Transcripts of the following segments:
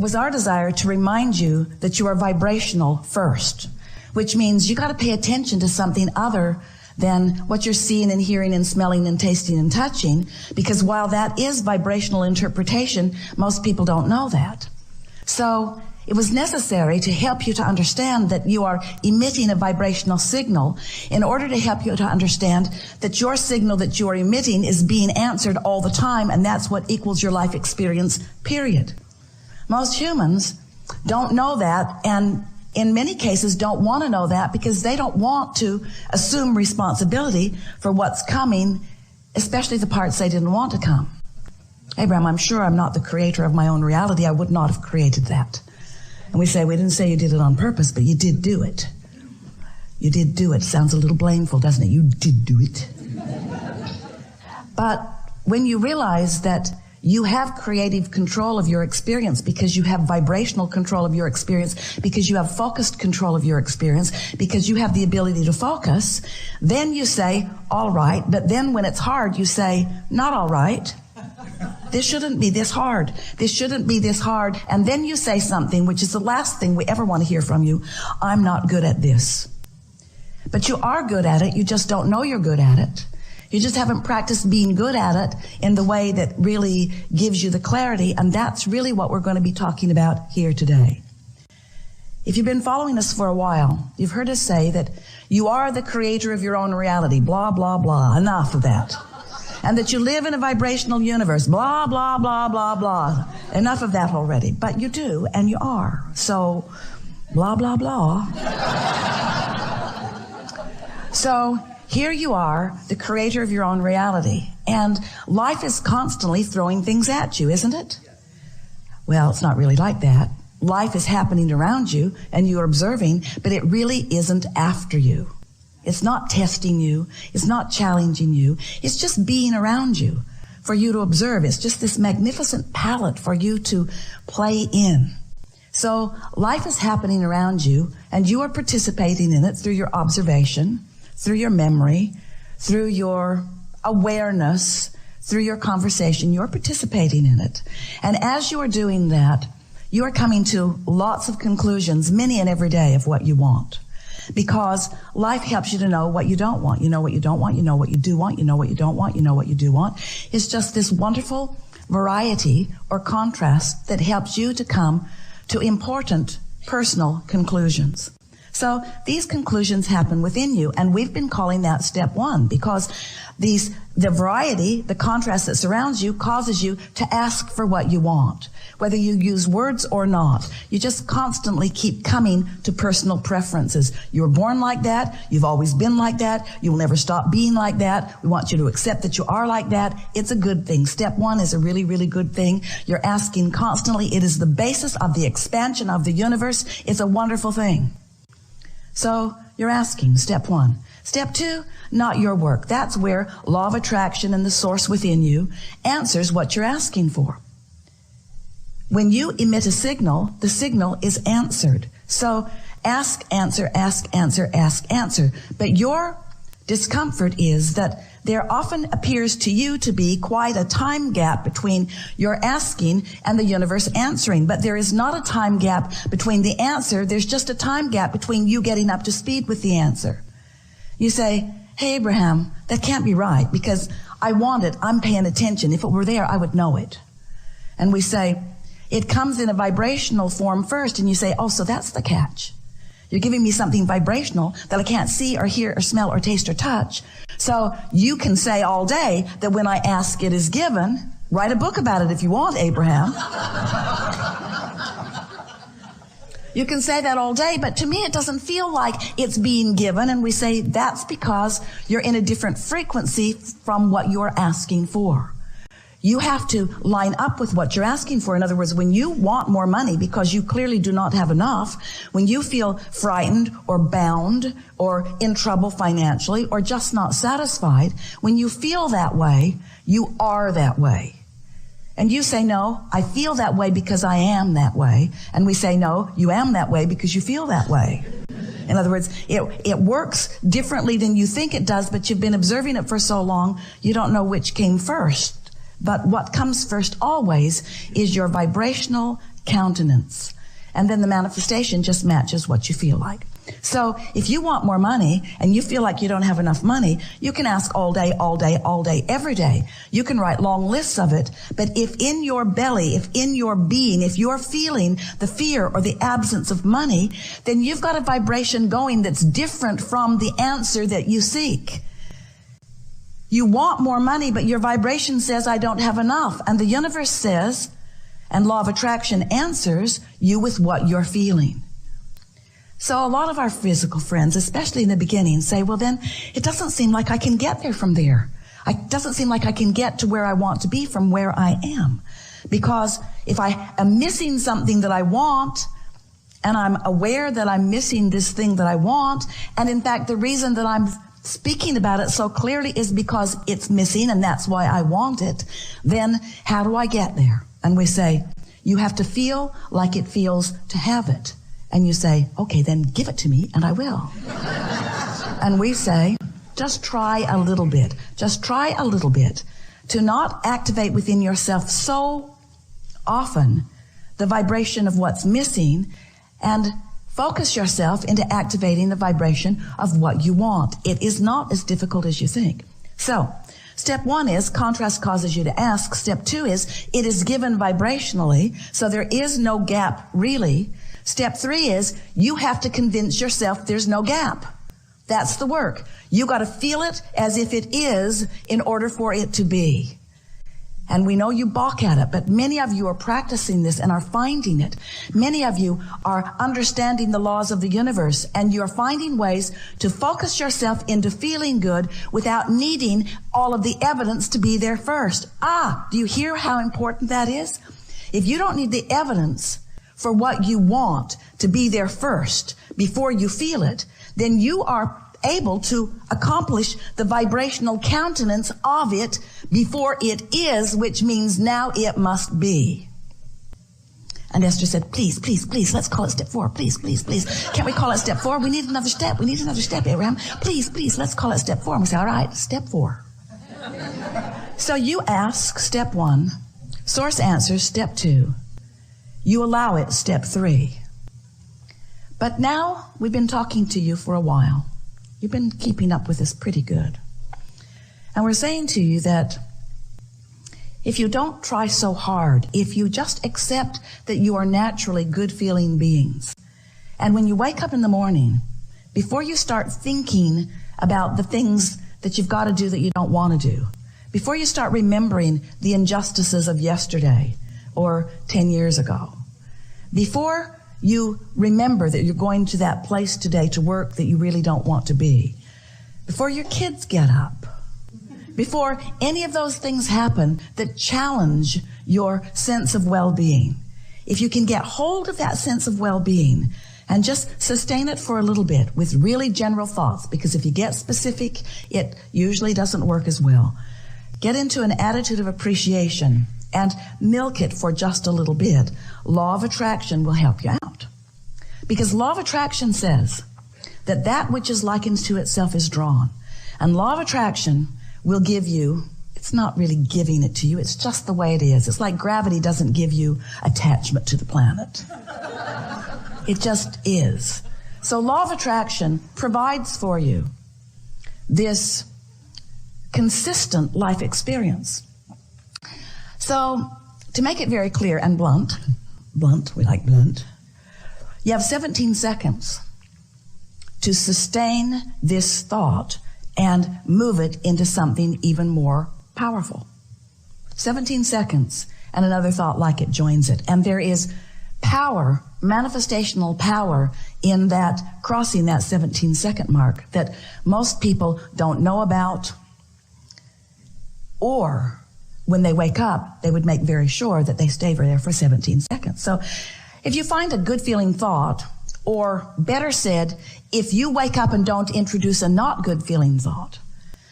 it was our desire to remind you that you are vibrational first, which means you got to pay attention to something other than what you're seeing and hearing and smelling and tasting and touching, because while that is vibrational interpretation, most people don't know that. So it was necessary to help you to understand that you are emitting a vibrational signal in order to help you to understand that your signal that you are emitting is being answered all the time, and that's what equals your life experience, period. Most humans don't know that, and in many cases don't want to know that because they don't want to assume responsibility for what's coming, especially the parts they didn't want to come. Abraham, I'm sure I'm not the creator of my own reality. I would not have created that. And we say, we didn't say you did it on purpose, but you did do it. You did do it. Sounds a little blameful, doesn't it? You did do it. But when you realize that you have creative control of your experience because you have vibrational control of your experience, because you have focused control of your experience, because you have the ability to focus, then you say, all right. But then when it's hard, you say, not all right. This shouldn't be this hard. This shouldn't be this hard. And then you say something, which is the last thing we ever want to hear from you. I'm not good at this. But you are good at it. You just don't know you're good at it. You just haven't practiced being good at it in the way that really gives you the clarity. And that's really what we're going to be talking about here today. If you've been following us for a while, you've heard us say that you are the creator of your own reality. Blah, blah, blah. Enough of that. And that you live in a vibrational universe. Blah, blah, blah, blah, blah. Enough of that already. But you do, and you are. So, blah, blah, blah. So, here you are, the creator of your own reality. And life is constantly throwing things at you, isn't it? Well, it's not really like that. Life is happening around you, and you're observing, but it really isn't after you. It's not testing you. It's not challenging you. It's just being around you for you to observe. It's just this magnificent palette for you to play in. So life is happening around you, and you are participating in it through your observation, through your memory, through your awareness, through your conversation. You're participating in it. And as you are doing that, you are coming to lots of conclusions, many and every day, of what you want. Because life helps you to know what you don't want. You know what you don't want. You know what you do want. You know what you don't want. You know what you do want. It's just this wonderful variety or contrast that helps you to come to important personal conclusions. So these conclusions happen within you, and we've been calling that step one because the variety, the contrast that surrounds you causes you to ask for what you want, whether you use words or not. You just constantly keep coming to personal preferences. You were born like that. You've always been like that. You will never stop being like that. We want you to accept that you are like that. It's a good thing. Step one is a really, really good thing. You're asking constantly. It is the basis of the expansion of the universe. It's a wonderful thing. So you're asking, step one. Step two, not your work. That's where law of attraction and the source within you answers what you're asking for. When you emit a signal, the signal is answered. So ask, answer, ask, answer, ask, answer. But your discomfort is that there often appears to you to be quite a time gap between your asking and the universe answering. But there is not a time gap between the answer. There's just a time gap between you getting up to speed with the answer. You say, hey, Abraham, that can't be right because I want it. I'm paying attention. If it were there, I would know it. And we say, it comes in a vibrational form first. And you say, oh, so that's the catch. You're giving me something vibrational that I can't see or hear or smell or taste or touch. So you can say all day that when I ask, it is given. Write a book about it if you want, Abraham. You can say that all day, but to me it doesn't feel like it's being given. And we say that's because you're in a different frequency from what you're asking for. You have to line up with what you're asking for. In other words, when you want more money because you clearly do not have enough, when you feel frightened or bound or in trouble financially or just not satisfied, when you feel that way, you are that way. And you say, no, I feel that way because I am that way. And we say, no, you am that way because you feel that way. In other words, it works differently than you think it does, but you've been observing it for so long, you don't know which came first. But what comes first always is your vibrational countenance. And then the manifestation just matches what you feel like. So if you want more money and you feel like you don't have enough money, you can ask all day, all day, all day, every day. You can write long lists of it. But if in your belly, if in your being, if you're feeling the fear or the absence of money, then you've got a vibration going that's different from the answer that you seek. You want more money, but your vibration says, I don't have enough. And the universe says, and law of attraction answers you with what you're feeling. So a lot of our physical friends, especially in the beginning, say, well, then it doesn't seem like I can get there from there. It doesn't seem like I can get to where I want to be from where I am. Because if I am missing something that I want, and I'm aware that I'm missing this thing that I want, and in fact, the reason that I'm speaking about it so clearly is because it's missing, and that's why I want it, then how do I get there? And we say, you have to feel like it feels to have it. And you say, okay, then give it to me and I will. And we say, just try a little bit. Just try a little bit to not activate within yourself so often the vibration of what's missing, and focus yourself into activating the vibration of what you want. It is not as difficult as you think. So, step 1 is contrast causes you to ask. Step 2 is it is given vibrationally, so there is no gap really. Step 3 is you have to convince yourself there's no gap. That's the work. You got to feel it as if it is in order for it to be. And we know you balk at it, but many of you are practicing this and are finding it. Many of you are understanding the laws of the universe, and you're finding ways to focus yourself into feeling good without needing all of the evidence to be there first. Do you hear how important that is? If you don't need the evidence for what you want to be there first before you feel it, then you are able to accomplish the vibrational countenance of it before it is, which means now it must be. And Esther said, please, please, please, let's call it step 4. Please, please, please. Can't we call it step 4? We need another step. We need another step, Abraham. Please, please, let's call it step 4. And we say, all right, step 4. So you ask step 1. Source answers step 2. You allow it step 3. But now we've been talking to you for a while. You've been keeping up with us pretty good. And we're saying to you that if you don't try so hard, if you just accept that you are naturally good-feeling beings, and when you wake up in the morning, before you start thinking about the things that you've got to do that you don't want to do, before you start remembering the injustices of yesterday or 10 years ago, before you remember that you're going to that place today to work that you really don't want to be, before your kids get up, before any of those things happen that challenge your sense of well-being, if you can get hold of that sense of well-being and just sustain it for a little bit with really general thoughts, because if you get specific, it usually doesn't work as well. Get into an attitude of appreciation and milk it for just a little bit. Law of attraction will help you out. Because law of attraction says that that which is likened to itself is drawn. And law of attraction will give you, it's not really giving it to you, it's just the way it is. It's like gravity doesn't give you attachment to the planet. It just is. So law of attraction provides for you this consistent life experience. So, to make it very clear and blunt, we like blunt, you have 17 seconds to sustain this thought and move it into something even more powerful. 17 seconds, and another thought like it joins it. And there is power, manifestational power in that, crossing that 17-second mark that most people don't know about, or when they wake up, they would make very sure that they stay there for 17 seconds. So if you find a good feeling thought, or better said, if you wake up and don't introduce a not good feeling thought,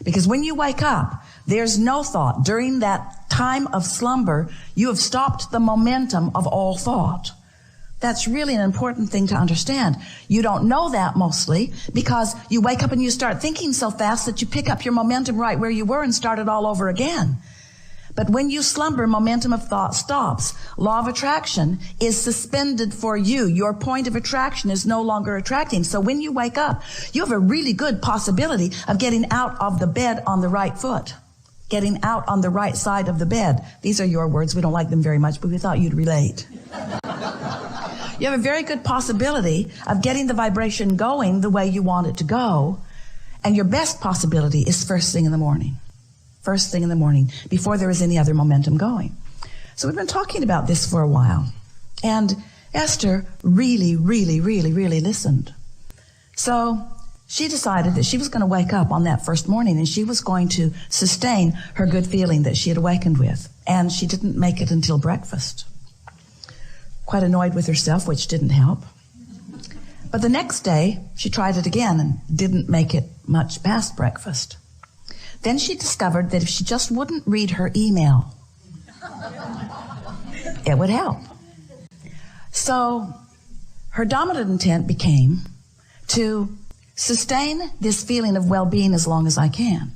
because when you wake up, there's no thought. During that time of slumber, you have stopped the momentum of all thought. That's really an important thing to understand. You don't know that mostly because you wake up and you start thinking so fast that you pick up your momentum right where you were and start it all over again. But when you slumber, momentum of thought stops. Law of attraction is suspended for you. Your point of attraction is no longer attracting. So when you wake up, you have a really good possibility of getting out of the bed on the right foot, getting out on the right side of the bed. These are your words. We don't like them very much, but we thought you'd relate. You have a very good possibility of getting the vibration going the way you want it to go. And your best possibility is first thing in the morning. First thing in the morning, before there is any other momentum going. So we've been talking about this for a while. And Esther really listened. So she decided that she was going to wake up on that first morning and she was going to sustain her good feeling that she had awakened with. And she didn't make it until breakfast. Quite annoyed with herself, which didn't help. But the next day, she tried it again and didn't make it much past breakfast. Then she discovered that if she just wouldn't read her email, it would help. So her dominant intent became to sustain this feeling of well-being as long as I can.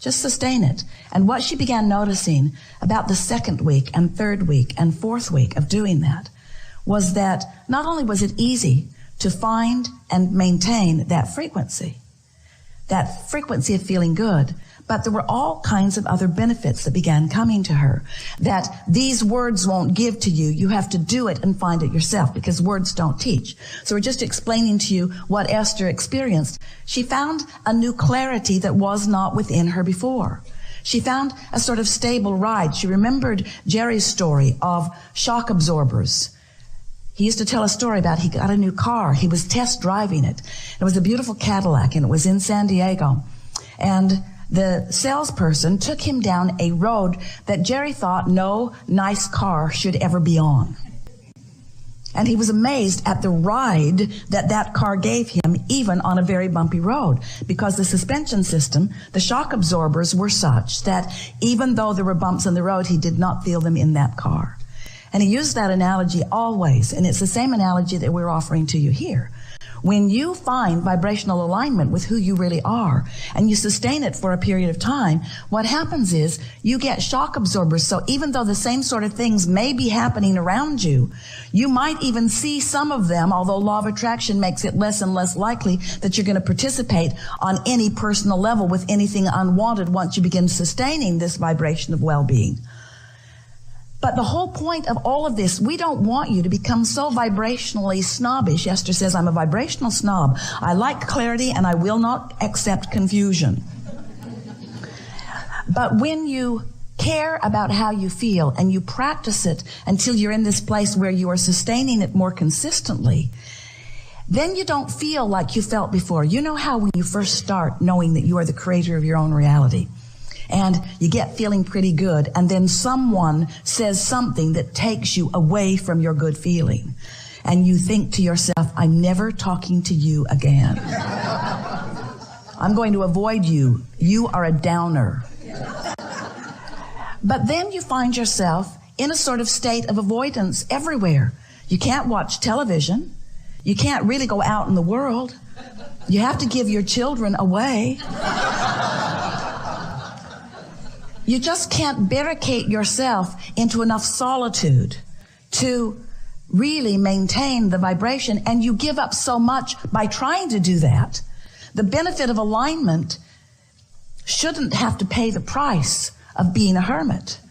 Just sustain it. And what she began noticing about the second week and third week and fourth week of doing that was that not only was it easy to find and maintain that frequency of feeling good, but there were all kinds of other benefits that began coming to her that these words won't give to you. You have to do it and find it yourself because words don't teach. So we're just explaining to you what Esther experienced. She found a new clarity that was not within her before. She found a sort of stable ride. She remembered Jerry's story of shock absorbers. He used to tell a story about he got a new car. He was test driving it. It was a beautiful Cadillac, and it was in San Diego. And the salesperson took him down a road that Jerry thought no nice car should ever be on. And he was amazed at the ride that that car gave him, even on a very bumpy road, because the suspension system, the shock absorbers were such that even though there were bumps in the road, he did not feel them in that car. And he used that analogy always, and it's the same analogy that we're offering to you here. When you find vibrational alignment with who you really are, and you sustain it for a period of time, what happens is you get shock absorbers. So even though the same sort of things may be happening around you, you might even see some of them, although law of attraction makes it less and less likely that you're going to participate on any personal level with anything unwanted once you begin sustaining this vibration of well-being. But the whole point of all of this, we don't want you to become so vibrationally snobbish. Esther says, I'm a vibrational snob. I like clarity and I will not accept confusion. But when you care about how you feel and you practice it until you're in this place where you are sustaining it more consistently, then you don't feel like you felt before. You know how when you first start knowing that you are the creator of your own reality, and you get feeling pretty good, and then someone says something that takes you away from your good feeling. And you think to yourself, I'm never talking to you again. I'm going to avoid you. You are a downer. But then you find yourself in a sort of state of avoidance everywhere. You can't watch television. You can't really go out in the world. You have to give your children away. You just can't barricade yourself into enough solitude to really maintain the vibration, and you give up so much by trying to do that. The benefit of alignment shouldn't have to pay the price of being a hermit.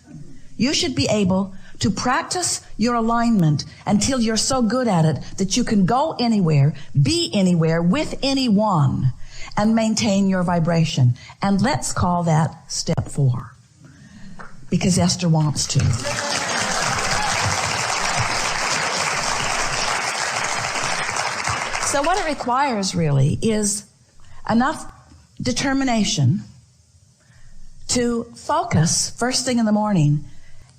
You should be able to practice your alignment until you're so good at it that you can go anywhere, be anywhere, with anyone, and maintain your vibration. And let's call that step 4. Because Esther wants to. So what it requires really is enough determination to focus first thing in the morning,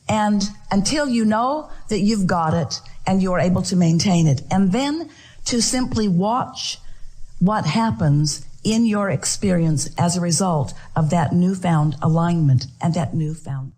and until you know that you've got it and you're able to maintain it, and then to simply watch what happens in your experience as a result of that newfound alignment and that newfound